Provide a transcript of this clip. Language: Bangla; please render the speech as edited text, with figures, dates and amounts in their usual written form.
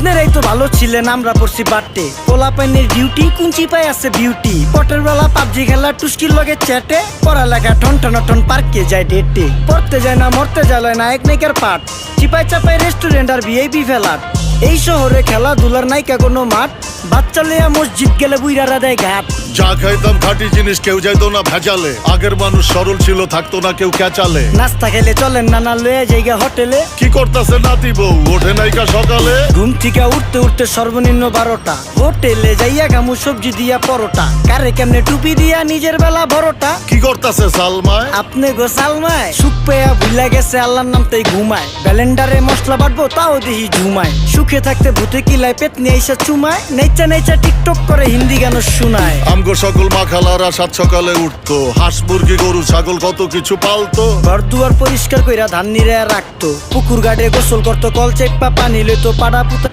আপনারাই তো ভালো ছিলেন, আমরা পড়ছি বাটে। পোলাপাইনের ডিউটি কুঞ্চি পাই আছে বিউটি। পটের বেলা পাবজি খেলা টুস্কির লগে চ্যাটে। পড়ালেখা ঠন ঠন পার্কে যায় ডেটে। পড়তে যায় না মরতে যায় নায়ক নায়িকার পাঠ। চিপাই চাপাই রেস্টুরেন্ট আর ভিআইপি ফেলাট। এই শহরে খেলাধুলার নাইকা কোনো মাঠ। বাচ্চা লেয়া মসজিদ গেলে বুইরারা দেয় ঘাট। যা খাইতাম খাঁটি জিনিস, কেউ যাইতো না ভেজালে। আগের মানুষ সরল ছিল, থাকতো না কেউ ক্যাচালে। নাস্তা খেলে চলেন নানা লয়ে জায়গা হোটেলে। কি করতেছে নাতি বউ, ওঠে নাইকা সকালে। ঘুম থেকে উঠতে উঠতে সর্বনিম্ন 12টা। হোটেলে যাইয়া গামু সবজি দিয়া পরোটা। কারে কেমনে টুপি দিয়া নিজের বেলা বড়টা। কি করতেছে সালমায়? আপনি গো সালমায় সুখ পেয়া ভুলা গেছে আল্লাহর নাম তাই ঘুমায়। ব্যালেন্ডারে মশলা বাটবো তাও দেখি ঝুমায়। সুখে থাকতে ভূতে কিলায় পেট নিয়ে এসে চুমায়। নেচা নেচা টিকটক করে হিন্দি গান শোনায়। আমগো সকল মাখালারা সাত সকালে উঠতো। হাঁস মুরগি গরু ছাগল কত কিছু পালতো। ঘর দুয়ার পরিষ্কার কইরা ধান নিরে রাখতো। পুকুর গাড়ে গোসল করতো, কল চেপা পানি লইতো। পাড়া পুতা